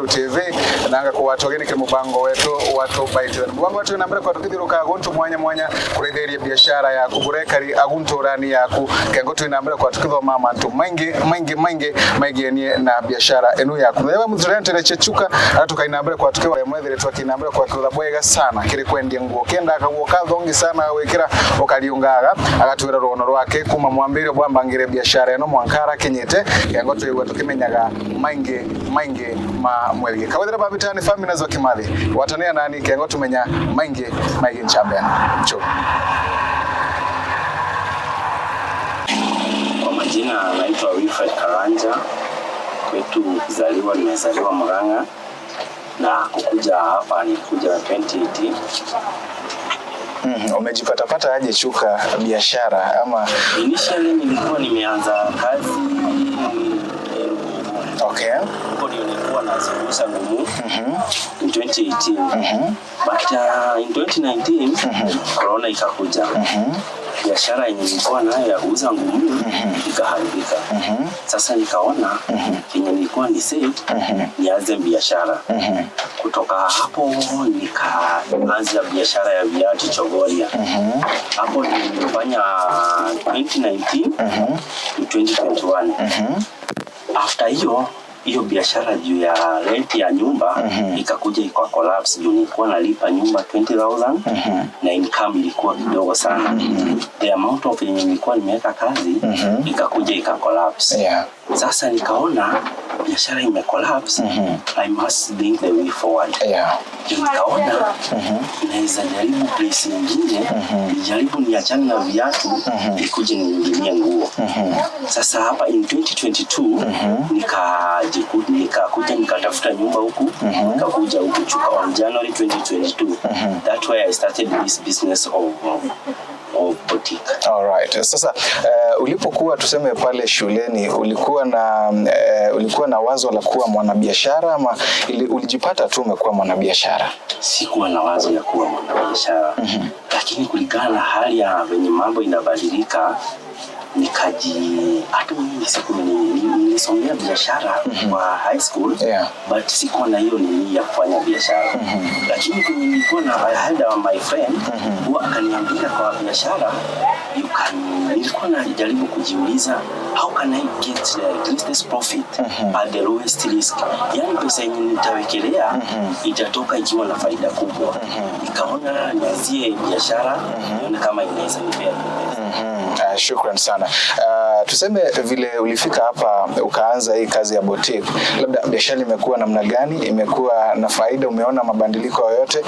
Mweru TV nanga kuwatogeni kile mubango wetu watu baiti mubango wetu nambere kwa tukithiruka guntu mwanya kuretheria biashara ya kuburekari agunturani yaku kengo tu nambere kwa tukithoma mantu maingi ni na biashara enu yaku newe muzurente lechechuka tukainambere kwa tukiwa mwethere twakinambere kwa kutha bwega sana kiri kwendia nguo kenda akaguoka thongi sana wekira ukaliungaga agatwira rono rwake kuma mwambire bwambangire biashara eno mwankara kenyete kengo tu tukimenyaga maingi ma mwelge kawethera babitani family nazo kimathi watania nani kengo tumenya maingi nchambe cho kwa majina naitwa Wilfred Karanja kwetu nimezaliwa Murang'a na kukuja hapa nilikuja 2018. Umejipata aje chuka biashara ama initially nilikuwa nimeanza kazi okay hapo ndio nilikuwa nazungusha ngumu in 2018 but in 2019 corona ikakuja biashara yenye nilikuwa nayo ya kuuza ngumu ikaharibika sasa nikaona yenye nilikuwa ni save nianze biashara kutoka hapo nikaanza biashara ya viatu Chogoria hapo nilifanya 2019 to 2021 after hiyo biashara juu ya rent ya nyumba ikakuja ikawa collapse juu nilikuwa nalipa nyumba 20,000 na income ilikuwa kidogo sana the amount of yenye nilikuwa nimeweka kazi ikakuja ika collapse sasa nikaona biashara ime collapse I must think the way forward nikaona naweza jaribu place nyingine nijaribu niachane na viatu nikuje niingilie nguo sasa hapa in 2022 nikakuja nikatafuta nyumba huku nikakuja huku chuka on January 2022 that's why I started this business of boutique. Alright. Sasa ulipokuwa tuseme pale shuleni ulikuwa na wazo la kuwa mwanabiashara ama ulijipata tu umekuwa mwanabiashara? Sikuwa na wazo ya kuwa mwanabiashara. Lakini kulingana na hali ya venye mambo inabadilika hata mimi siku nilisomea biashara kwa high school but sikuwa na hiyo nia ya kufanya biashara lakini kwenye nilikuwa na I had my friend who akaniambia kwa biashara nilikuwa najaribu kujiuliza how can I get the greatest profit at the lowest risk yani pesa yenye nitawekelea itatoka ikiwa na faida kubwa nikaona nianzie biashara nione kama inaweza nipea Shukran sana. Tuseme vile ulifika hapa ukaanza hii kazi ya boutique, labda biashara imekuwa namna gani? Imekuwa na faida? Umeona mabadiliko yoyote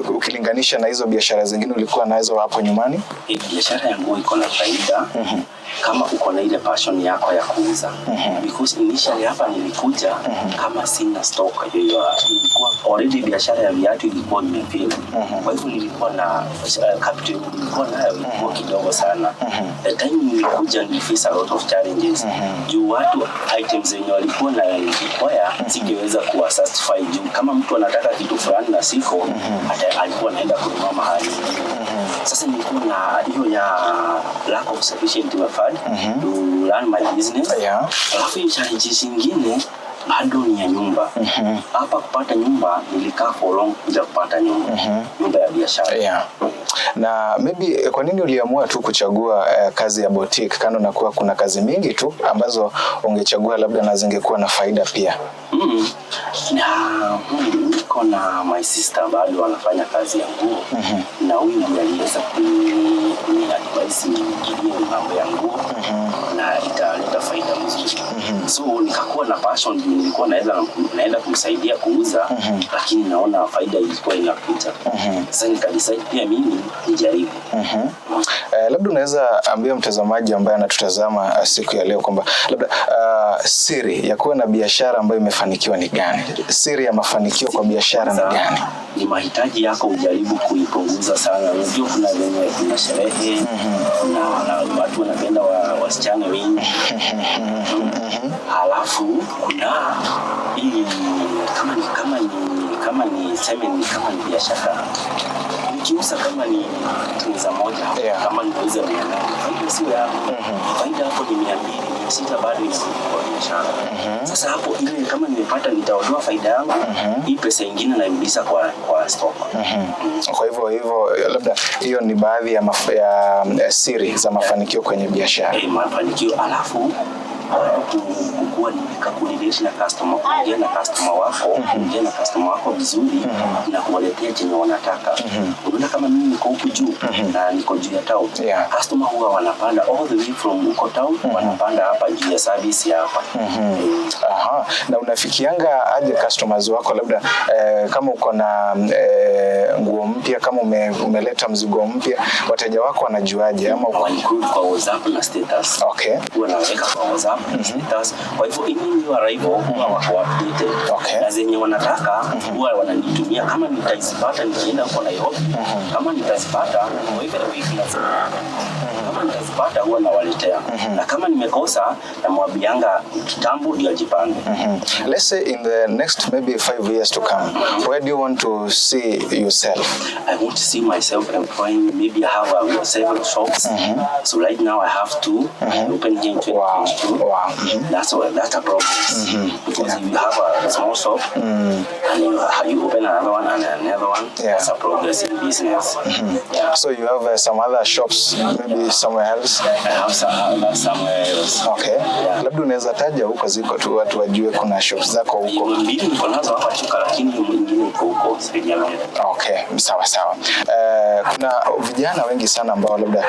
ukilinganisha na hizo biashara zingine ulikuwa nazo hapo nyumbani? Biashara yangu iko na faida kama uko na ile passion yako ya kuuza because initially hapa nilikuja kama sina stock ilikuwa already biashara ya viatu ilikuwa imefeel kwa hivyo nilikuwa na capital nilikuwa nayo ilikuwa kidogo sana the time nilikuja niliface a lot of challenges juu watu items zenye walikuwa na require singeweza kuwa satisfy juu kama mtu anataka kitu fulani na siko hata alikuwa anaenda kununua mahali sasa nilikuwa na hiyo ya lack of sufficient funds to run my business alafu challenges zingine bado ni ya nyumba hapa kupata nyumba nilikaa for long kuja kupata nyumba ya biashara na maybe kwa nini uliamua tu kuchagua kazi ya boutique kando na kuwa kuna kazi mingi tu ambazo ungechagua labda na zingekuwa na faida pia? Na niko na my sister bado wanafanya kazi ya nguo na huyu ndiye aliweza kuniadvise niingie mambo ya nguo na italeta faida mzuri so nikakuwa na passion nilikuwa naenda kumsaidia kuuza lakini naona faida ilikuwa inakuja sasa nikadecide pia mimi nijaribu labda unaweza ambia mtazamaji ambaye anatutazama siku ya leo kwamba labda siri ya kuwa na biashara ambayo imefanikiwa ni gani? Siri ya mafanikio kwa biashara ni gani? Ni mahitaji yako ujaribu kuipunguza sana. Unajua kuna sherehe na watu wanapenda wasichana wengi. Halafu kuna hii kama ni biashara nikiuza kama ni tunza moja, kama niuza 100, faida sio yako. Faida hapo ni 200, 600 bado iko kwa biashara. Sasa hapo ile kama nimepata nitaondoa faida yangu, hii pesa nyingine nairudisha kwa stock. Kwa hivyo labda hiyo ni baadhi ya siri za mafanikio kwenye biashara. Mafanikio alafu kuwa nikakulidate na customer, kuongea na customer wako vizuri na kuwaletea chenye wanataka. Unaona kama mimi niko huku juu na niko juu ya town, customer huwa wanapanda all the way from huko town, wanapanda hapa juu ya service hapa. Na unafikianga aje customers wako, labda kama uko na nguo mpya, kama umeleta mzigo mpya, wateja wako wanajuaje? Ama uko kwa WhatsApp na status? Wanaweka kwa WhatsApp na status. Kwa hivyo new arrival huwa wako updated. Na zenye wanataka huwa wananitumia, kama nitaizipata nitaenda kwa Nairobi, kama nitazipata hivyo kama nitazipata huwa nawaletea, na kama nimekosa namwambianga kitambo ndio ajipange. Let's say in the next maybe 5 years to come, where do you want to see yourself? I want to see myself employing, maybe I have several shops. So right now I have 2. I open here in 2022. Wow. That's a progress. Because if you have a small shop and you open another one and another one, that's a progress in business. So you have some other shops maybe somewhere else? I have somewhere else. Okay. Labda unaweza taja huko ziko tu watu wajue kuna shops zako huko. Mbili niko nazo hapa Chuka, lakini mwingine iko huko Spenyaland. Okay, sawa. Kuna vijana wengi sana ambao labda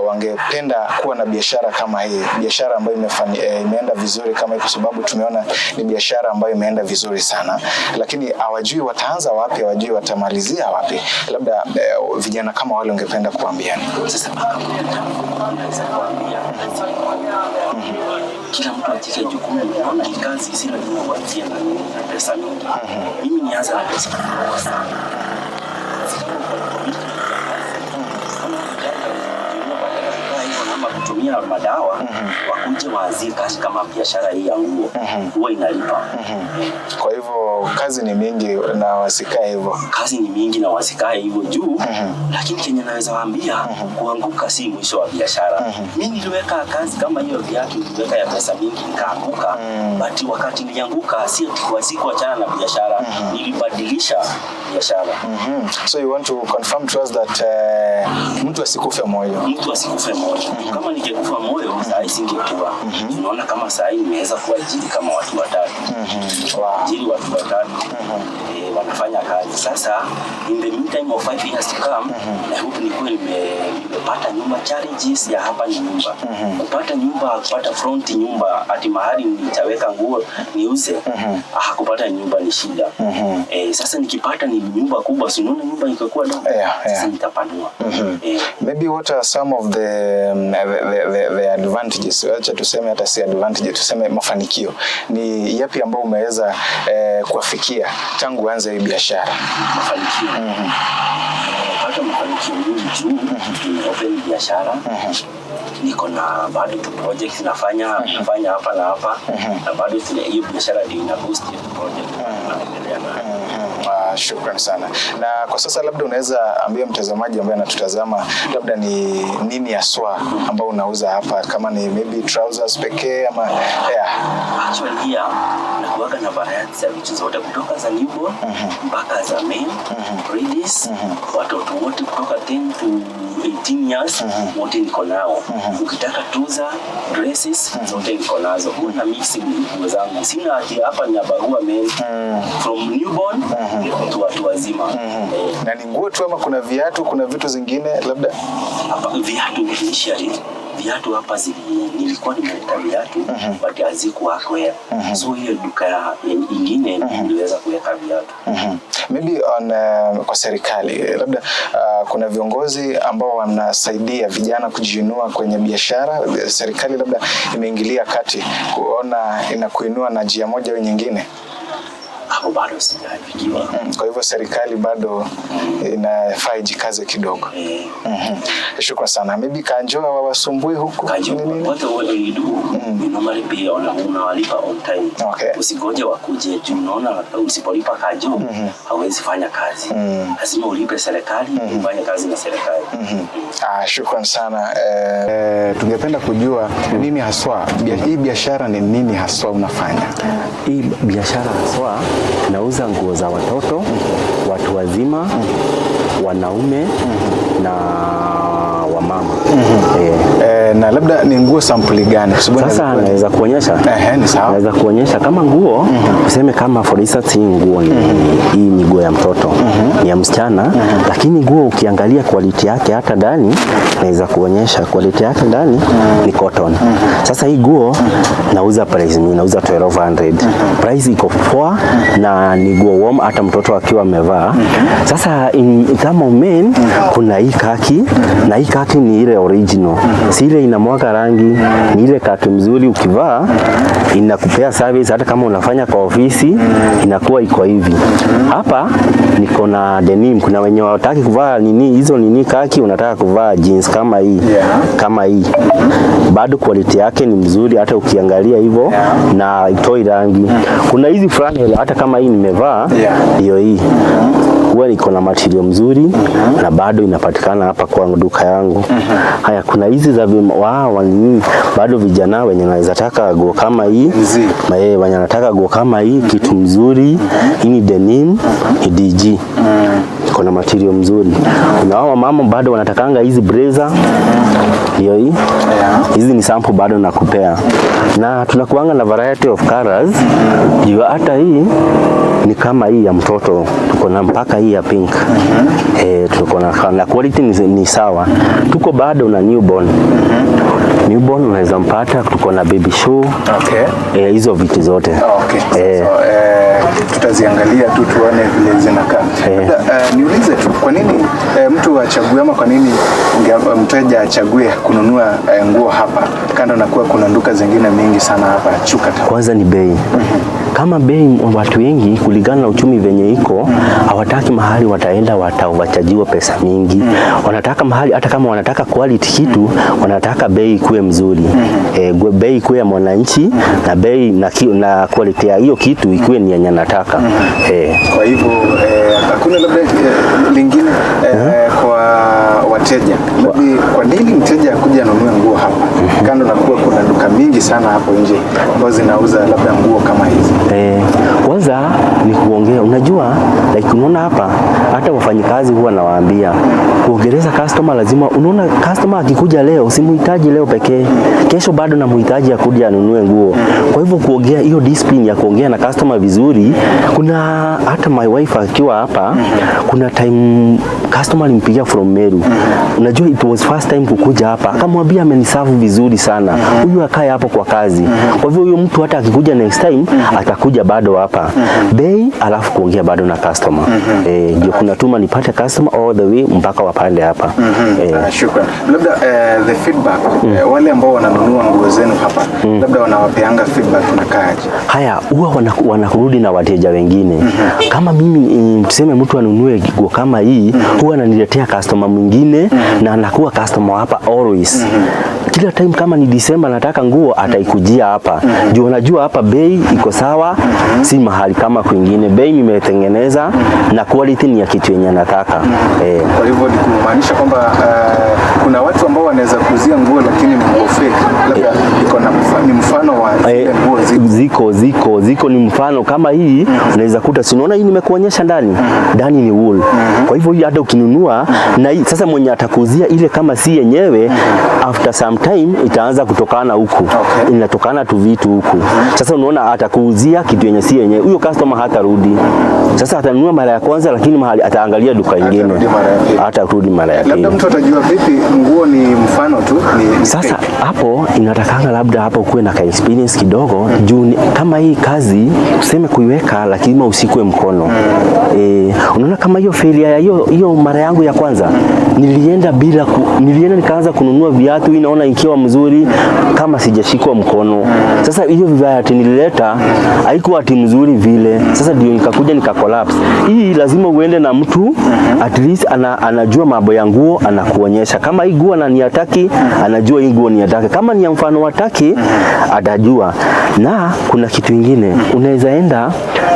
wangependa kuwa na biashara kama hii, biashara ambayo imeenda vizuri kama hii, kwa sababu tumeona ni biashara ambayo imeenda vizuri sana, lakini hawajui wataanza wapi, hawajui watamalizia wapi. Labda vijana kama wale ungependa kuambia nini? Sasa kila mtu atike jukumu, na kazi si lazima kuanzia na pesa mingi. Mimi nianza na pesa kidogo sana. Kutumia madawa wakuje waanzie kazi kama biashara hii ya nguo huwa inalipa. Kwa hivyo kazi ni mingi na wasikae hivyo. Kazi ni mingi na wasikae hivyo juu, lakini kenye naweza waambia, kuanguka si mwisho wa biashara. Mimi niliweka kazi kama hiyo viatu, niliweka ya pesa mingi nikaanguka, but wakati nilianguka si kwa siku achana na biashara, nilibadilisha biashara. So you want to confirm to us that mtu asikufe moyo. Mtu asikufe moyo. Kama ningekufa moyo saa singekuwa. Unaona kama saa hii nimeweza kuajiri kama watu 3. Ajiri watu 3. Wanafanya kazi. Sasa in the meantime of 5 years to come, I hope nikuwe nimepata nyumba. Challenges ya hapa ni nyumba. Kupata nyumba, kupata front nyumba, ati mahali nitaweka nguo niuze, kupata nyumba ni shida. Sasa nikipata ni nyumba kubwa, si unaona nyumba ikakuwa ndogo. Sasa nitapanua. Maybe what are some of the advantages, acha tuseme hata si advantage, tuseme mafanikio ni yapi ambao umeweza kuafikia tangu anza hii biashara? Mafanikio hata mafanikio mingi juu open biashara. Niko na bado tu project nafanya hapa na hapa, na bado hiyo biashara ndio ina boost hiyo project naendelea nayo. Shukrani sana. Na kwa sasa labda unaweza ambia mtazamaji ambaye anatutazama labda ni nini haswa ambao unauza hapa, kama ni maybe trousers pekee ama Actually here nakuaga na variety za vitu zote kutoka za newborn mpaka za men, ladies, watoto wote kutoka 10 to 18 years wote niko nao. Ukitaka trouser, dresses zote niko nazo. Huwa na mix nguo zangu. Sina ati hapa ni barua men from newborn to watu wazima. Na ni nguo tu ama kuna viatu, kuna vitu zingine labda? Hapa viatu initially. Viatu hapa nilikuwa nimeleta viatu but hazikuwa kwea. So hiyo duka nyingine niliweza kuweka viatu. Maybe kwa serikali labda kuna viongozi ambao wanasaidia vijana kujiinua kwenye biashara, serikali labda imeingilia kati kuona inakuinua na njia moja au nyingine? hapo bado sijafikiwa. Kwa hivyo serikali bado inafaa ijikaze kidogo. Shukrani sana. Maybe kanjoa wawasumbui huku. Wote walidu normally pia unawalipa on time. Usigoje wakuje juu unaona usipolipa kanjo hauwezi fanya kazi. Lazima ulipe serikali, ufanye kazi na serikali. Shukrani sana. Tungependa kujua nini haswa hii biashara, ni nini haswa unafanya? Hii biashara haswa tunauza nguo za watoto, watu wazima, wanaume na wamama. Na labda ni nguo sampuli gani? Sasa naweza kuonyesha. Ni sawa. Naweza kuonyesha kama nguo, useme kama for instance hii nguo hii ni nguo ya mtoto, ni ya msichana, lakini nguo ukiangalia quality yake hata ndani, naweza kuonyesha quality yake ndani ni cotton. Sasa hii nguo nauza price, nauza 1200. Price iko poa na ni nguo warm hata mtoto akiwa amevaa. Sasa kama men kuna hii kaki, na hii kaki ni ile original. Si ile inamwaga rangi, ni ile kaki mzuri ukivaa inakupea service hata kama unafanya kwa ofisi inakuwa iko hivi. Hapa niko na denim, kuna wenye hawataki kuvaa hizo kaki, unataka kuvaa jeans kama hii. Kama hii. Bado quality yake ni mzuri hata ukiangalia hivyo na itoi rangi. Kuna hizi flannel hata kama hii nimevaa hiyo hii. Huwa iko na material mzuri na bado inapatikana hapa kwa duka yangu. Haya, kuna hizi za bado vijana wenye naweza taka nguo kama hii, wenye nataka nguo kama hii, kitu mzuri. Hii ni denim, ni DG. Iko na material mzuri. Kuna wao mama bado wanatakanga hizi blazer. Hiyo hii. Hizi ni sample bado nakupea. Na tunakuanga na variety of colors. Hata hii ni kama hii ya mtoto. Tuko na mpaka hii ya pink. Tuko na quality ni sawa. Tuko bado na newborn. Newborn unaweza mpata, tuko na baby shoe. Hizo vitu zote. Tutaziangalia tu tuone vile zinakaa. Niulize tu, kwa nini mtu achague ama kwa nini mteja achague kununua nguo hapa kando na kuwa kuna duka zingine mingi sana hapa Chuka? Kwanza ni bei. Kama bei, watu wengi kulingana na uchumi venye iko hawataki mahali wataenda watachajiwa pesa mingi. Wanataka mahali hata kama wanataka quality kitu, wanataka bei kuwe mzuri. Bei kuwe ya mwananchi na bei na quality ya hiyo kitu ikuwe ni yenye nataka. Kwa hivyo hakuna labda lingine kwa wateja. Labda kwa nini mteja akuja anunue nguo hapa? Kando na kuwa kuna duka mingi sana hapo nje ambazo zinauza labda nguo kama hizi. Kwanza ni kuongea. Unajua like unaona hapa hata wafanyikazi huwa nawaambia kuongeleza customer lazima. Unaona customer akikuja leo usimuhitaji leo pekee, kesho bado namhitaji akuje anunue nguo. Kwa hivyo kuongea, hiyo discipline ya kuongea na customer vizuri. Kuna hata my wife akiwa hapa, kuna time customer alimpigia from Meru. Unajua it was first time kukuja hapa, akamwambia ameniserve vizuri sana, huyu akae hapo kwa kazi. Kwa hivyo huyo mtu hata akikuja next time atakuja bado hapa. Bei alafu kuongea bado na customer. Ndio kuna tuma nipate customer all the way mpaka wapande hapa. Shukrani. Labda the feedback, wale ambao wananunua nguo zenu hapa, labda wanawapeanga feedback na kaje? Haya, huwa wanakurudi na wateja wengine. Kama mimi tuseme mtu anunue nguo kama hii, huwa ananiletea customer mwingine na anakuwa customer hapa always. Kila time kama ni December nataka nguo ataikujia hapa. Ndio unajua hapa bei iko sawa, si mahali kama kwingine. Bei nimetengeneza na quality ni ya kitu yenye nataka. Kwa hivyo ni kumaanisha kwamba kuna watu ambao wanaweza kuuzia nguo lakini ni nguo fake. Labda iko na ni mfano wa nguo ziko ni mfano kama hii unaweza kuta, si unaona hii nimekuonyesha ndani ni wool. Kwa hivyo hii hata ukinunua na hii sasa mwenye atakuuzia ile kama si yenyewe, after some time itaanza kutokana huku. Inatokana tu vitu huku. Sasa unaona atakuuzia kitu yenye si yenyewe, huyo customer hatarudi. Sasa atanunua mara ya kwanza lakini mahali ataangalia duka lingine hatarudi mara ya pili. Labda mtu atajua vipi nguo ni mfano tu ni sasa hapo inatakanga labda hapo kuwe na experience kidogo juu kama hii kazi useme kuiweka lakini usikwe mkono. Unaona kama hiyo failure ya hiyo mara yangu ya kwanza nilienda nikaanza kununua viatu viatu inaona ikiwa mzuri kama sijashikwa mkono. Sasa hiyo variety nilileta haikuwa ati mzuri vile. Sasa ndio nikakuja collapse. Hii lazima uende na mtu at least anajua mambo ya nguo, anakuonyesha kama hii nguo ananiataki, anajua hii nguo niataki. Kama ni ya mfano wataki, atajua. Na kuna kitu kingine, unaweza enda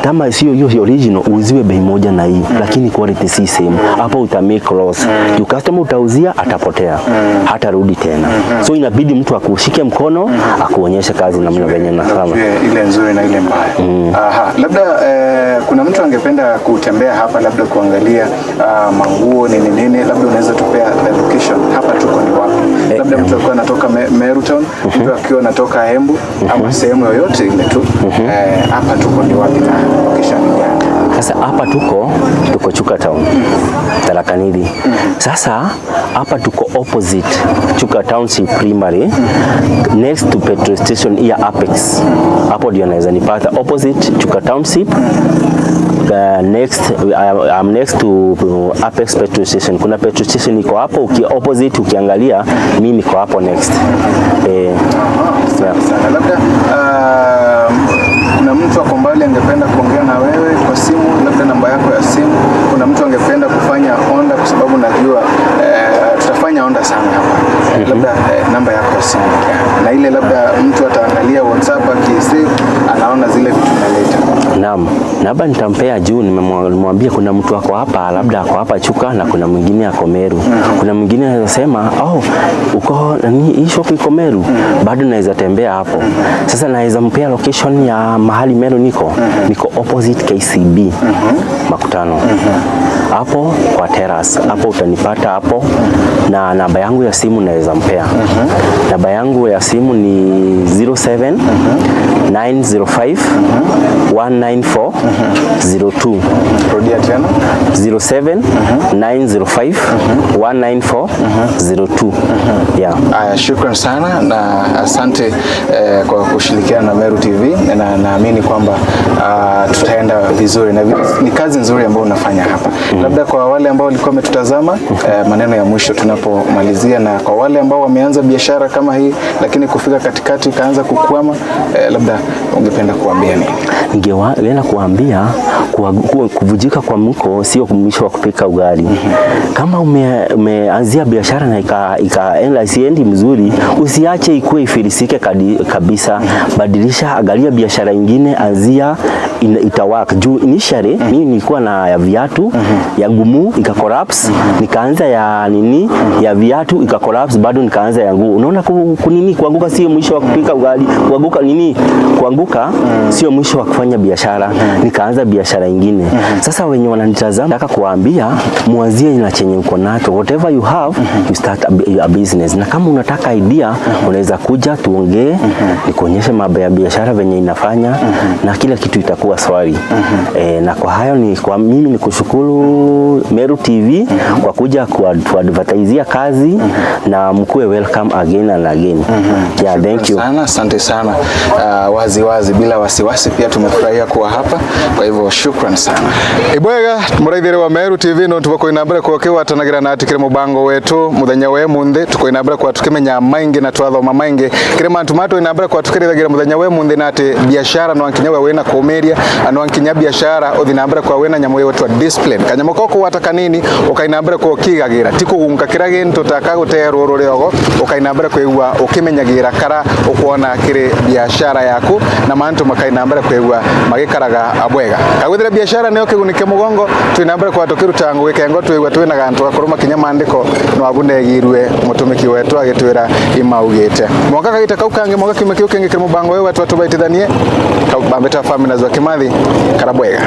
kama sio hiyo original uuziwe bei moja na hii, lakini quality si same. Hapo uta make loss. You customer utauzia atapotea. Hata rudi tena. So inabidi mtu akushike mkono, akuonyeshe kazi namna venye nafanya. Ile nzuri na ile mbaya. Aha, labda kuna mtu angependa kutembea hapa labda kuangalia manguo nini, labda unaweza tupea location hapa tuko ni wapi? Labda mtu akiwa anatoka Meru Town, mtu akiwa anatoka Embu ama sehemu yoyote ile tu, hapa tuko ni wapi na location ni gani? Sasa hapa tuko Chuka Town, Tharaka Nithi. Sasa hapa tuko opposite Chuka Township Primary, next to petrol station ya Apex. Hapo ndio naweza nipata opposite Chuka Township. I'm next to Apex petrol station. Kuna petrol station iko hapo, opposite ukiangalia mimi niko hapo next. Labda kuna mtu ako mbali angependa kuongea na wewe kwa simu, labda namba yako ya simu. Kuna mtu angependa kufanya onda, kwa sababu najua tutafanya onda sana hapa. Labda namba yako ya simu na ile labda mtu ataangalia WhatsApp akisave anaona zile vitu naleta. Naam, namba nitampea juu. Nimemwambia kuna mtu wako hapa, labda ako hapa Chuka na kuna mwingine ako Meru. Kuna mwingine anaweza sema uko hii shop iko Meru, bado naweza tembea hapo. Sasa naweza mpea location ya mahali Meru niko opposite KCB Makutano. Hapo kwa terrace, hapo utanipata hapo, na namba yangu ya simu naweza mpea. Namba yangu ya simu ni 07 905 194 02. Rudia tena. 07 905 194 02. Yeah. Shukrani sana na asante kwa kushirikiana na Meru TV, na naamini kwamba tutaenda vizuri, na ni kazi nzuri ambayo unafanya hapa. Labda kwa wale ambao walikuwa wametutazama, maneno ya mwisho tunapomalizia, na kwa wale ambao wameanza biashara kama hii lakini kufika katikati kaanza kukwama, labda ungependa kuambia nini? Ningeenda kuambia kuvujika kwa mko sio mwisho wa kupika ugali. Kama umeanzia biashara na ikaenda isiendi mzuri, usiache ikue ifilisike kabisa. Badilisha, angalia biashara nyingine, anzia itawaka. Juu initially mimi nilikuwa na ya viatu ya gumu ika-collapse, nikaanza ya viatu ika-collapse, bado nikaanza ya nguo. Unaona kuanguka sio mwisho wa kupika ugali. Kuanguka sio mwisho wa kufanya biashara. Nikaanza biashara nyingine. Sasa wenye wananitazama, nataka kuambia muanzie na chenye uko nacho. Whatever you have, you start a business. Na kama unataka idea, unaweza kuja tuongee, nikuonyeshe mambo ya biashara venye inafanya, na kila kitu itakuwa swali. Na kwa hayo mimi nikushukuru Meru TV kwa kuja kuadvertisia kazi, na mkuwe welcome again and again. Yeah, thank you. Asante sana. Wazi bila wasiwasi pia tumefurahia kuwa hapa. Kwa hivyo shukrani sana. Ibwega muraithire wa Meru TV no tubako inambere kwa kewa tanagira na atikire mubango wetu muthenya we munde tuko inambere kwa tukimenya maingi na twathoma maingi kire mantu mato inambere kwa tukiridagira muthenya we munde na ati biashara no ankinya we wena komeria ano ankinya biashara uthi nambere kwa wena nyamo yetu discipline kanyamo koko wataka nini ukainambere kwa kigagira tikugunka kirage nto takaguterwo ruriogo ukainambere kwa igwa ukimenyagira kara ukuona kire biashara yaku na mantu makainambere kwa igwa magikaraga abwega kagwithira biashara neo kigunike mugongo twinambere kwa tukiruta nguge kengo twigwa twina gantu akoroma kinya mandiko no abunegirwe mutumiki wetu agitwira imaugite mwaka kagita kaukange mwaka kimekio kenge kire mubango we watu batubaitithanie kabambeta family na zwa Kimathi karabwega.